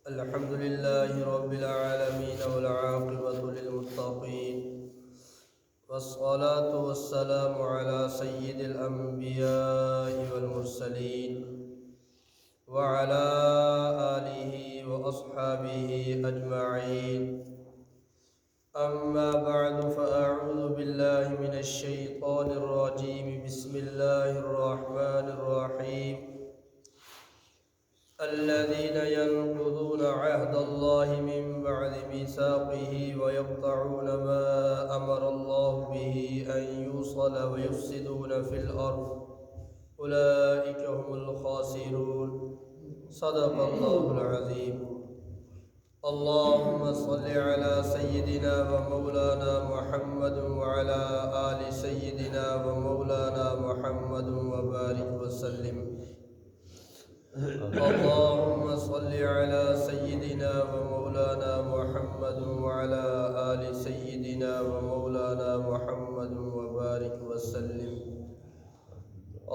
الحمد لله رب العالمين والعاقبة للمتقين والصلاة والسلام على سيد الأنبياء والمرسلين وعلى آله وأصحابه أجمعين. أما بعد فأعوذ بالله من الشيطان الرجيم. بسم الله الرحمن الرحيم. الذين ينقضون عهد الله من بعد ميثاقه ويقطعون ما أمر الله به أن يوصل ويفسدون في الأرض أولئك هم الخاسرون. صدق الله العظيم. اللهم صل على سيدنا ومولانا محمد وعلى آل سيدنا ومولانا محمد وبارك وسلم. اللهم صل على سيدنا ومولانا محمد وعلى آل سيدنا ومولانا محمد وبارك وسلم.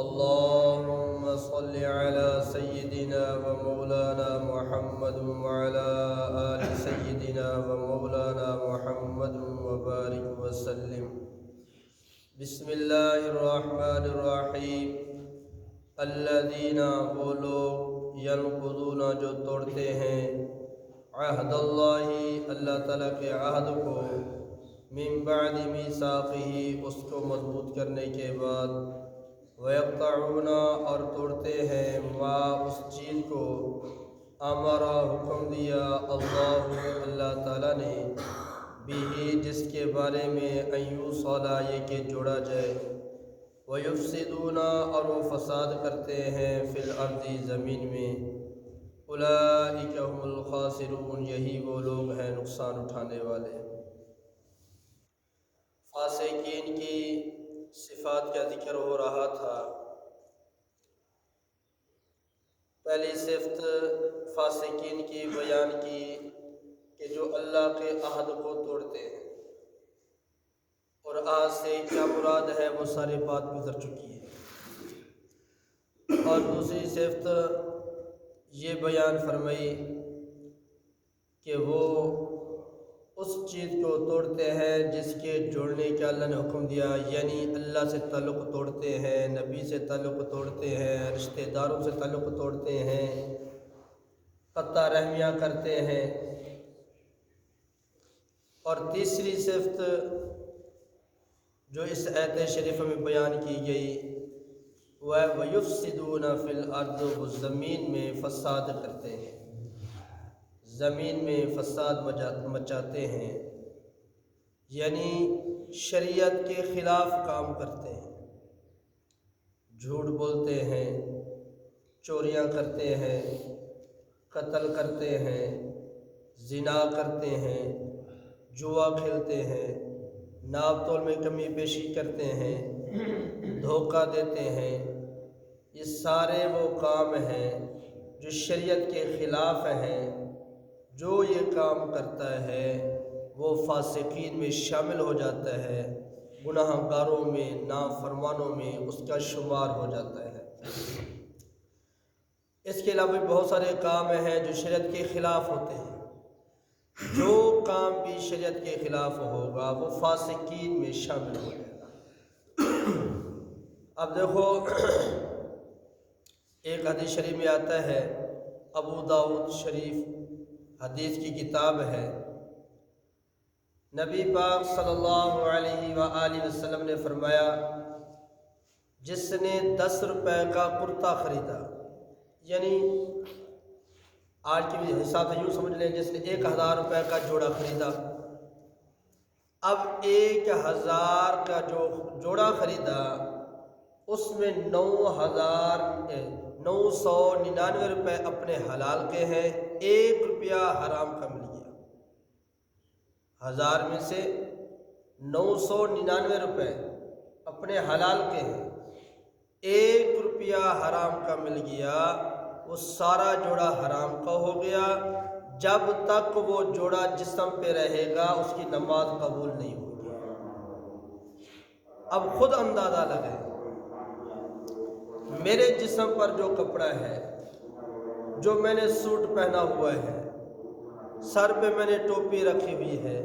اللهم صل على سيدنا ومولانا محمد وعلى آل سيدنا ومولانا محمد وبارك وسلم. بسم الله الرحمن الرحيم. الذین وہ لوگ ینقضون جو توڑتے ہیں عہد اللہ اللہ تعالیٰ کے عہد کو من بعد میثاقہ اس کو مضبوط کرنے کے بعد ویقطعون اور توڑتے ہیں ما اس چیز کو امرا حکم دیا اللہ تعالیٰ نے بھی جس کے بارے میں ان یوصل یہ کہ جوڑا جائے وَيُفْسِدُونَ اور وہ فساد کرتے ہیں فی الارض زمین میں اولئک هم الخاسرون یہی وہ لوگ ہیں نقصان اٹھانے والے. فاسقین کی صفات کا ذکر ہو رہا تھا. پہلی صفت فاسقین کی بیان کی کہ جو اللہ کے عہد کو توڑتے ہیں، اور آج سے کیا مراد ہے وہ ساری بات گزر چکی ہے. اور دوسری صفت یہ بیان فرمائی کہ وہ اس چیز کو توڑتے ہیں جس کے جوڑنے کا اللہ نے حکم دیا، یعنی اللہ سے تعلق توڑتے ہیں، نبی سے تعلق توڑتے ہیں، رشتہ داروں سے تعلق توڑتے ہیں، قطع رحمیاں کرتے ہیں. اور تیسری صفت جو اس آیت شریفہ میں بیان کی گئی وہ وَيُفْسِدُونَ فِي الْأَرْضِ، وہ زمین میں فساد کرتے ہیں، زمین میں فساد مچاتے ہیں، یعنی شریعت کے خلاف کام کرتے ہیں، جھوٹ بولتے ہیں، چوریاں کرتے ہیں، قتل کرتے ہیں، زنا کرتے ہیں، جوا کھیلتے ہیں، ناپ تول میں کمی بیشی کرتے ہیں، دھوکہ دیتے ہیں. یہ سارے وہ کام ہیں جو شریعت کے خلاف ہیں. جو یہ کام کرتا ہے وہ فاسقین میں شامل ہو جاتا ہے، گناہ گاروں میں، نافرمانوں میں اس کا شمار ہو جاتا ہے. اس کے علاوہ بہت سارے کام ہیں جو شریعت کے خلاف ہوتے ہیں. جو کام بھی شریعت کے خلاف ہوگا وہ فاسقین میں شامل ہو جائے گا. اب دیکھو ایک حدیث شریف میں آتا ہے، ابو داؤد شریف حدیث کی کتاب ہے، نبی پاک صلی اللہ علیہ وآلہ وسلم نے فرمایا جس نے 10 روپے کا کرتا خریدا، یعنی آج کے حساب سے یوں سمجھ لیں جس نے 1000 روپے کا جوڑا خریدا. اب 1000 کا جو جوڑا خریدا اس میں 999 روپے اپنے حلال کے ہیں، 1 روپیہ حرام کا مل گیا. 1000 میں سے 999 روپے اپنے حلال کے ہیں، 1 روپیہ حرام کا مل گیا. وہ سارا جوڑا حرام کا ہو گیا. جب تک وہ جوڑا جسم پہ رہے گا اس کی نماز قبول نہیں ہوگی. اب خود اندازہ لگائیں، میرے جسم پر جو کپڑا ہے جو میں نے سوٹ پہنا ہوا ہے، سر پہ میں نے ٹوپی رکھی ہوئی ہے،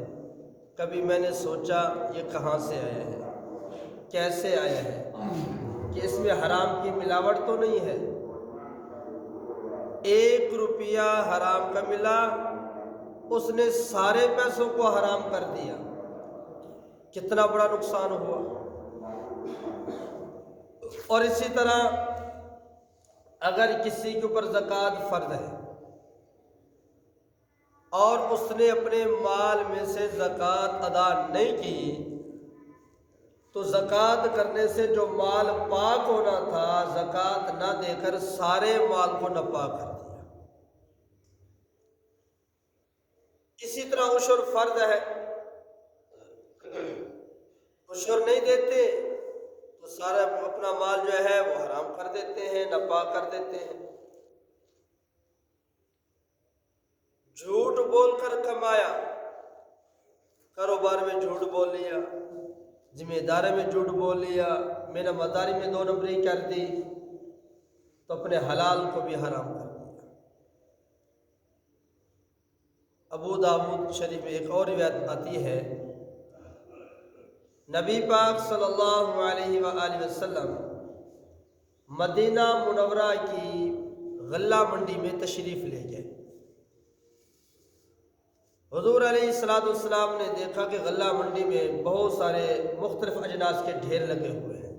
کبھی میں نے سوچا یہ کہاں سے آیا ہے، کیسے آیا ہے، کہ اس میں حرام کی ملاوٹ تو نہیں ہے؟ 1 روپیہ حرام کا ملا، اس نے سارے پیسوں کو حرام کر دیا، کتنا بڑا نقصان ہوا۔ اور اسی طرح اگر کسی کے اوپر زکوٰۃ فرض ہے اور اس نے اپنے مال میں سے زکوٰۃ ادا نہیں کی، تو زکوٰۃ کرنے سے جو مال پاک ہونا تھا، زکوٰۃ نہ دے کر سارے مال کو ناپاک کر دیا۔ اسی طرح عشر فرض ہے، عشر نہیں دیتے تو سارا اپنا مال جو ہے وہ حرام کر دیتے ہیں، ناپاک کر دیتے ہیں۔ جھوٹ بول کر کمایا، کاروبار میں جھوٹ بول لیا، ذمہ داری میں جھوٹ بول لیا، میرا مداری میں 2 نمبری کر دی، تو اپنے حلال کو بھی حرام کر دیا۔ ابو داؤد شریف میں ایک اور روایت آتی ہے، نبی پاک صلی اللہ علیہ وآلہ وسلم مدینہ منورہ کی غلہ منڈی میں تشریف لے گئے۔ حضور علیہ السلام نے دیکھا کہ غلہ منڈی میں بہت سارے مختلف اجناس کے ڈھیر لگے ہوئے ہیں،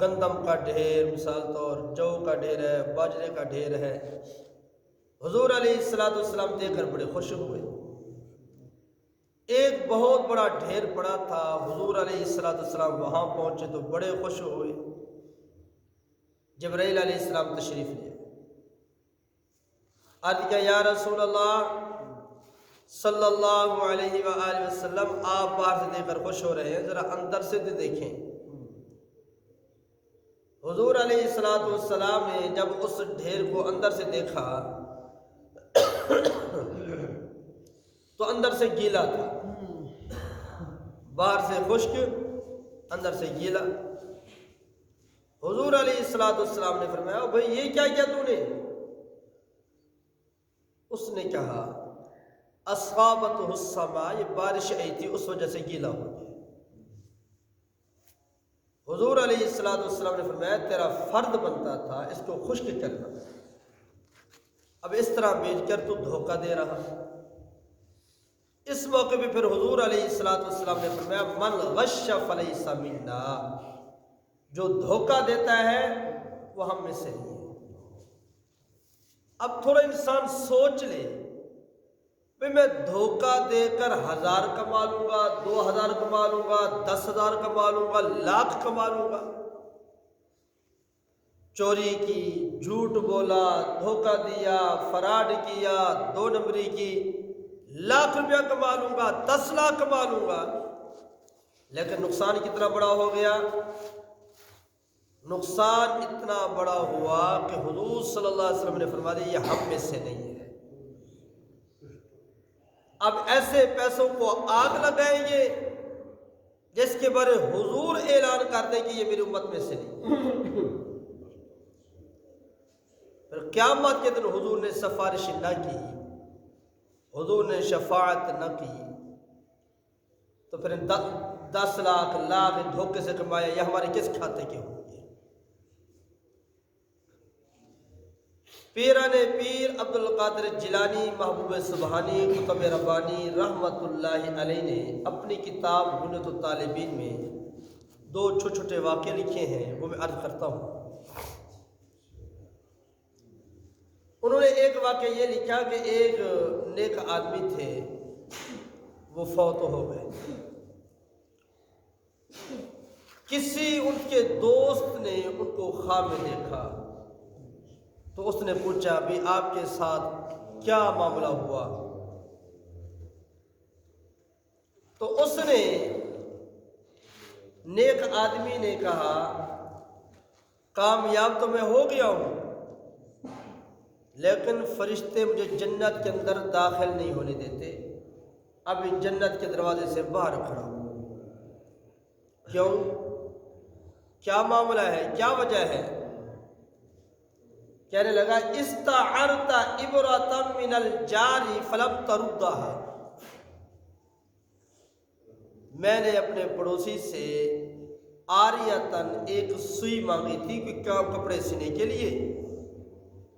گندم کا ڈھیر، مثال طور جو کا ڈھیر ہے، باجرے کا ڈھیر ہے۔ حضور علیہ السلام دیکھ کر بڑے خوش ہوئے۔ ایک بہت بڑا ڈھیر پڑا تھا، حضور علیہ السلام وہاں پہنچے تو بڑے خوش ہوئے۔ جبرائیل علیہ السلام تشریف لے عرض کیا، یا رسول اللہ صلی اللہ علیہ وآلہ وسلم، آپ باہر سے دیکھ کر خوش ہو رہے ہیں، ذرا اندر سے دیکھیں۔ حضور علیہ السلام نے جب اس ڈھیر کو اندر سے دیکھا تو اندر سے گیلا تھا، باہر سے خشک، اندر سے گیلا۔ حضور علیہ السلام نے فرمایا، بھئی یہ کیا کیا تو نے؟ اس نے کہا، اصابتہ السماء، یہ بارش آئی تھی اس وجہ سے گیلا ہو گیا۔ حضور علیہ السلام نے فرمایا، تیرا فرض بنتا تھا اس کو خشک کرنا، اب اس طرح بیچ کر تو دھوکہ دے رہا۔ اس موقع پہ پھر حضور علیہ السلام نے فرمایا، من غش فلیس منا، جو دھوکہ دیتا ہے وہ ہم میں سے نہیں ہے۔ اب تھوڑا انسان سوچ لے، میں دھوکہ دے کر 1000 کما لوں گا، 2000 کما لوں گا، 10,000 کما لوں گا، لاکھ کما لوں گا۔ چوری کی، جھوٹ بولا، دھوکہ دیا، فراڈ کیا، 2 نمبری کی، لاکھ روپیہ کما لوں گا، 10 لاکھ کما لوں گا، لیکن نقصان کتنا بڑا ہو گیا؟ نقصان اتنا بڑا ہوا کہ حضور صلی اللہ علیہ وسلم نے فرما دیا، یہ ہم میں سے نہیں ہے۔ اب ایسے پیسوں کو آگ لگائیں گے جس کے بارے حضور اعلان کر دیں کہ یہ میری امت میں سے نہیں۔ پھر قیامت کے دن حضور نے سفارش نہ کی، حضور نے شفاعت نہ کی، تو پھر 10 لاکھ دھوکے سے کمایا، یہ ہمارے کس کھاتے کے ہوں گے؟ پیران پیر عبد القادر جیلانی محبوب سبحانی قطب ربانی رحمت اللہ علیہ نے اپنی کتاب بنیۃ الطالبین میں 2 چھوٹے چھوٹے واقعے لکھے ہیں، وہ میں عرض کرتا ہوں۔ انہوں نے ایک واقعہ یہ لکھا کہ ایک نیک آدمی تھے، وہ فوت ہو گئے۔ کسی ان کے دوست نے ان کو خواب میں دیکھا، تو اس نے پوچھا، بھی آپ کے ساتھ کیا معاملہ ہوا؟ تو اس نے، نیک آدمی نے کہا، کامیاب تو میں ہو گیا ہوں، لیکن فرشتے مجھے جنت کے اندر داخل نہیں ہونے دیتے، اب جنت کے دروازے سے باہر کھڑا ہوں۔ کیوں؟ کیا معاملہ ہے؟ کیا وجہ ہے؟ کہنے لگا استعرت عبرۃ من الجار فلم تردها، میں نے اپنے پڑوسی سے آریتن ایک سوئی مانگی تھی کہ کپڑے سینے کے لیے،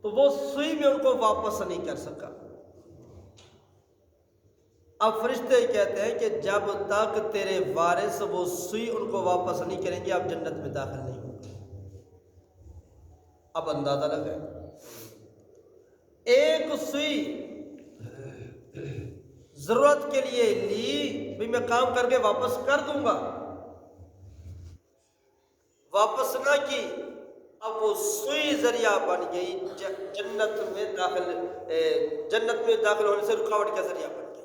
تو وہ سوئی میں ان کو واپس نہیں کر سکا۔ اب فرشتے کہتے ہیں کہ جب تک تیرے وارث وہ سوئی ان کو واپس نہیں کریں گے آپ جنت میں داخل نہیں ہوں گے۔ اب اندازہ لگا، ایک سوئی ضرورت کے لیے لی، بھی میں کام کر کے واپس کر دوں گا، واپس نہ کی، اب وہ سوئی ذریعہ بن گئی جنت میں داخل ہونے سے رکاوٹ کا ذریعہ بن گئی۔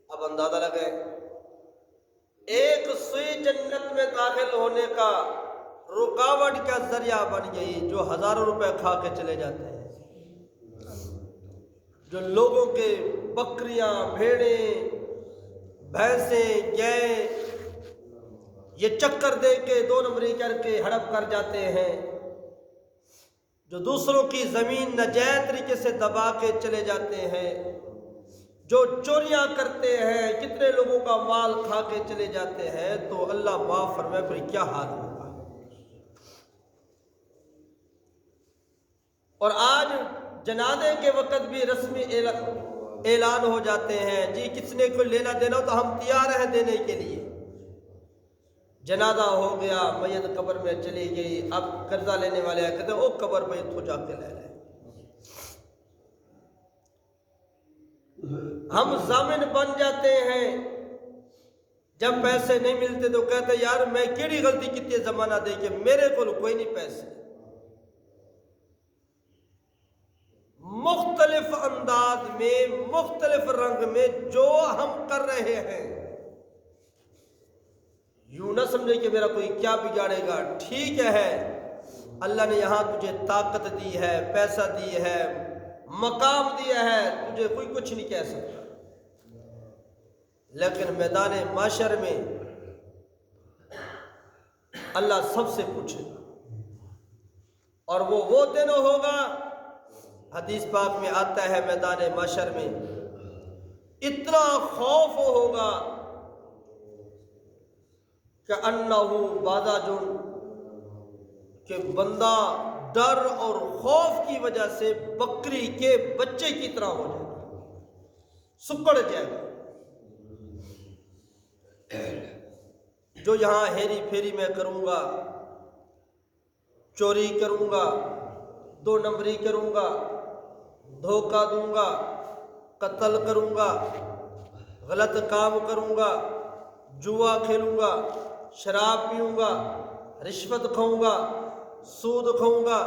اب اندازہ لگائے، ایک سوئی جنت میں داخل ہونے کا رکاوٹ کا ذریعہ بن گئی، جو ہزاروں روپے کھا کے چلے جاتے ہیں، جو لوگوں کے بکریاں، بھیڑیں، بھینسیں، گائے یہ چکر دے کے 2 نمبری کر کے ہڑپ کر جاتے ہیں، جو دوسروں کی زمین ناجائز طریقے سے دبا کے چلے جاتے ہیں، جو چوریاں کرتے ہیں، کتنے لوگوں کا مال کھا کے چلے جاتے ہیں، تو اللہ معاف فرمائے پھر کیا حال ہوگا۔ اور آج جنازے کے وقت بھی رسمی اعلان ہو جاتے ہیں، جی کس نے کوئی لینا دینا ہو تو ہم تیار ہیں دینے کے لیے۔ جنازہ ہو گیا، میت قبر میں چلی گئی، اب قرضہ لینے والے کہتے ہیں او قبر پہ تو جا کے لے لیں۔ ہم ضامن بن جاتے ہیں، جب پیسے نہیں ملتے تو کہتے ہیں یار میں کیڑی غلطی کی زمانہ دے کے میرے کو کوئی نہیں پیسے۔ مختلف انداز میں، مختلف رنگ میں جو ہم کر رہے ہیں، یوں نہ سمجھے کہ میرا کوئی کیا بگاڑے گا۔ ٹھیک ہے، اللہ نے یہاں تجھے طاقت دی ہے، پیسہ دی ہے، مقام دیا ہے، تجھے کوئی کچھ نہیں کہہ سکتا، لیکن میدان معاشر میں اللہ سب سے پوچھے گا، اور وہ دن ہوگا، حدیث پاک میں آتا ہے میدان معاشر میں اتنا خوف ہوگا کہ انہو بازاجن، کہ بندہ ڈر اور خوف کی وجہ سے بکری کے بچے کی طرح ہو جائے گا، سکڑ جائے گا۔ جو یہاں ہیری پھیری میں کروں گا، چوری کروں گا، 2 نمبری کروں گا، دھوکہ دوں گا، قتل کروں گا، غلط کام کروں گا، جوا کھیلوں گا، شراب پیوں گا، رشوت کھاؤں گا، سود کھاؤں گا،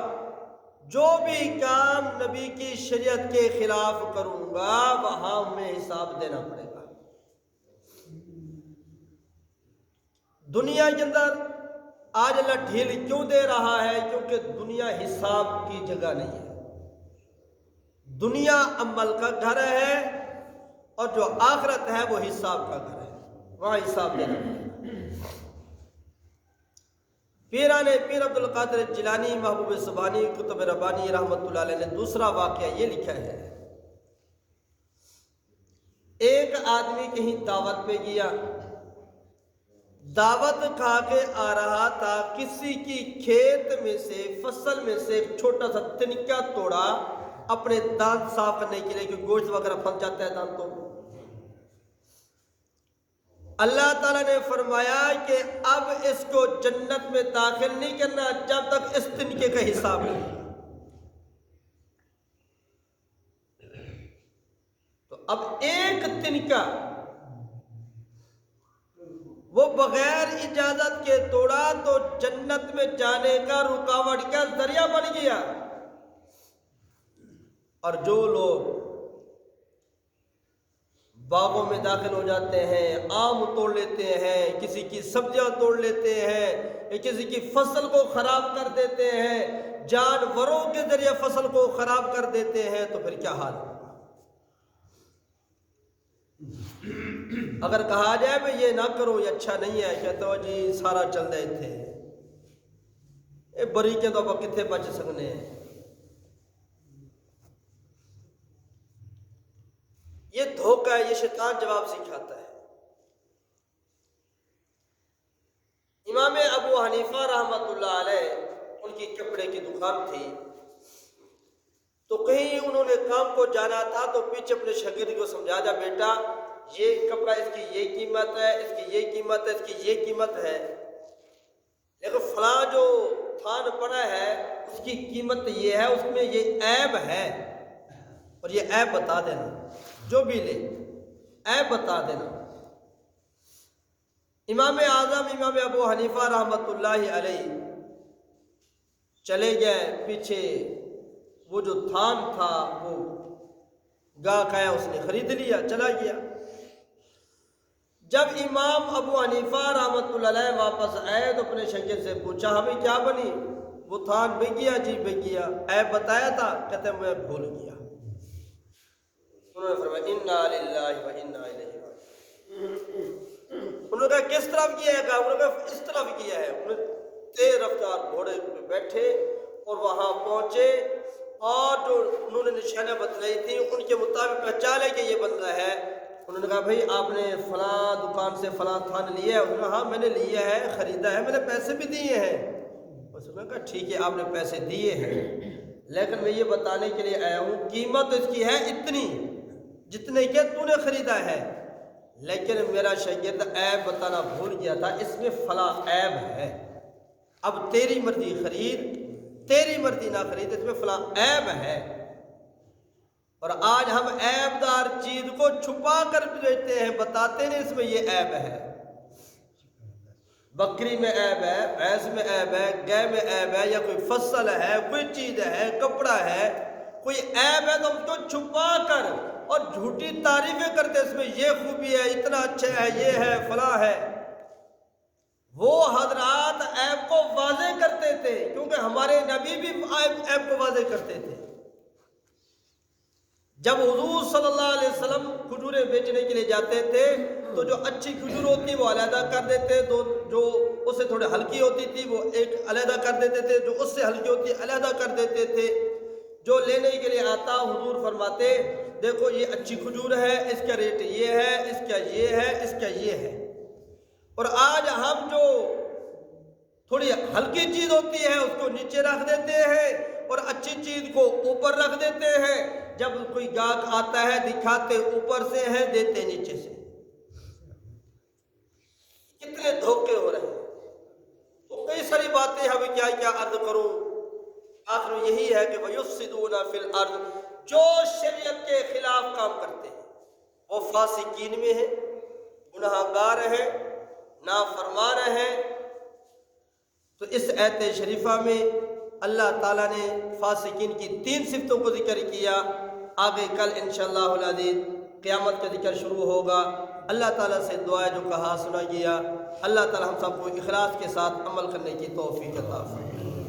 جو بھی کام نبی کی شریعت کے خلاف کروں گا وہاں میں حساب دینا پڑے گا۔ دنیا کے اندر آج اللہ ڈھیل کیوں دے رہا ہے؟ کیونکہ دنیا حساب کی جگہ نہیں ہے، دنیا عمل کا گھر ہے، اور جو آخرت ہے وہ حساب کا گھر ہے، وہاں حساب دینا پڑے گا۔ پیر عبد القادر جیلانی محبوب سبحانی کتب ربانی رحمت اللہ علیہ نے دوسرا واقعہ یہ لکھا ہے، ایک آدمی کہیں دعوت پہ گیا، دعوت کھا کے آ رہا تھا، کسی کی کھیت میں سے، فصل میں سے ایک چھوٹا سا تنکا توڑا اپنے دانت صاف کرنے کے لیے، کہ گوشت وغیرہ پھنس جاتا ہے دانتوں میں۔ اللہ تعالیٰ نے فرمایا کہ اب اس کو جنت میں داخل نہیں کرنا جب تک اس تنکے کا حساب نہیں۔ تو اب ایک تنکا وہ بغیر اجازت کے توڑا تو جنت میں جانے کا رکاوٹ کا ذریعہ بن گیا۔ اور جو لوگ باغوں میں داخل ہو جاتے ہیں، آم توڑ لیتے ہیں، کسی کی سبزیاں توڑ لیتے ہیں، کسی کی فصل کو خراب کر دیتے ہیں، جانوروں کے ذریعے فصل کو خراب کر دیتے ہیں، تو پھر کیا حال ہوگا؟ اگر کہا جائے کہ یہ نہ کرو، یہ اچھا نہیں ہے، کہتے ہو جی سارا چل رہے تھے، اے بریقیں تو آپ کتنے بچ سکنے ہیں. یہ دھوکہ ہے، یہ شیطان جواب سکھاتا ہے. امام ابو حنیفہ رحمۃ اللہ علیہ ان کی کپڑے کی دکان تھی، تو کہیں انہوں نے کام کو جانا تھا تو پیچھے اپنے شاگرد کو سمجھا دیا، بیٹا یہ کپڑا اس کی یہ قیمت ہے، اس کی یہ قیمت ہے، اس کی یہ قیمت ہے، لیکن فلاں جو تھان پڑا ہے اس کی قیمت یہ ہے، اس میں یہ عیب ہے، اور یہ عیب بتا دینا، جو بھی لے عیب بتا دینا. امام اعظم امام ابو حنیفہ رحمۃ اللہ علیہ چلے گئے پیچھے، وہ جو تھان تھا وہ گاہک آیا، اس نے خرید لیا، چلا گیا. جب امام ابو حنیفہ رحمۃ اللہ علیہ واپس آئے تو اپنے شاگرد سے پوچھا، ہمیں کیا بنی؟ وہ تھان بک گیا. جی بک گیا. عیب بتایا تھا؟ کہتے میں بھول گیا. انہوں نے فرمایا انا للہ و انا الیہ راجعون. انہوں نے کہا کس طرف کیا ہے؟ کہا انہوں نے کہا اس طرف کیا ہے. انہوں نے تیز رفتار گھوڑے پہ بیٹھے اور وہاں پہنچے، اور جو انہوں نے نشانیاں بتلائی تھیں ان کے مطابق پہچانے کہ یہ بندہ ہے. انہوں نے کہا بھائی آپ نے فلاں دکان سے فلاں تھان لیا ہے؟ انہوں نے کہا ہاں میں نے لیا ہے، خریدا ہے، میں نے پیسے بھی دیے ہیں. اس نے کہا ٹھیک ہے آپ نے پیسے دیے ہیں، لیکن میں یہ بتانے کے لیے آیا ہوں قیمت اس کی ہے اتنی جتنے کہ تو نے خریدا ہے، لیکن میرا شاگرد عیب بتانا بھول گیا تھا، اس میں فلاں عیب ہے، اب تیری مرضی خرید، تیری مرضی نہ خرید، اس میں فلاں عیب ہے. اور آج ہم عیب دار چیز کو چھپا کر بیچتے ہیں، بتاتے نہیں اس میں یہ عیب ہے. بکری میں عیب ہے، بھینس میں عیب ہے، گائے میں عیب ہے، یا کوئی فصل ہے، کوئی چیز ہے، کپڑا ہے، کوئی عیب ہے تو ہم کو چھپا کر اور جھوٹی تعریفیں کرتے، اس میں یہ خوبی ہے، اتنا اچھا ہے، یہ ہے، فلاں ہے. وہ حضرات عیب کو واضح کرتے تھے، کیونکہ ہمارے نبی بھی عیب کو واضح کرتے تھے. جب حضور صلی اللہ علیہ وسلم کھجوریں بیچنے کے لیے جاتے تھے تو جو اچھی کھجور ہوتی وہ علیحدہ کر دیتے، جو اس سے تھوڑی ہلکی ہوتی تھی وہ ایک علیحدہ کر دیتے تھے، جو اس سے ہلکی ہوتی علیحدہ کر دیتے تھے. جو لینے کے لیے آتا حضور فرماتے دیکھو یہ اچھی کھجور ہے، اس کا ریٹ یہ ہے، اس کا یہ ہے، اس کا یہ ہے. اور آج ہم جو تھوڑی ہلکی چیز ہوتی ہے اس کو نیچے رکھ دیتے ہیں اور اچھی چیز کو اوپر رکھ دیتے ہیں. جب کوئی گاہک آتا ہے دکھاتے اوپر سے ہیں، دیتے نیچے سے. کتنے دھوکے ہو رہے ہیں. تو کئی ساری باتیں ہمیں کیا کیا عرض کروں، آخر یہی ہے کہ وَيُفْسِدُونَ فِي الْأَرْضِ، جو شریعت کے خلاف کام کرتے ہیں وہ فاسقین میں ہیں، گناہ گار ہیں، نافرمان ہیں. تو اس آیت شریفہ میں اللہ تعالیٰ نے فاسقین کی 3 صفتوں کو ذکر کیا. آگے کل انشاءاللہ العزیز قیامت کا ذکر شروع ہوگا. اللہ تعالیٰ سے دعا جو کہا سنا گیا، اللہ تعالیٰ ہم سب کو اخلاص کے ساتھ عمل کرنے کی توفیق عطا فرمائے.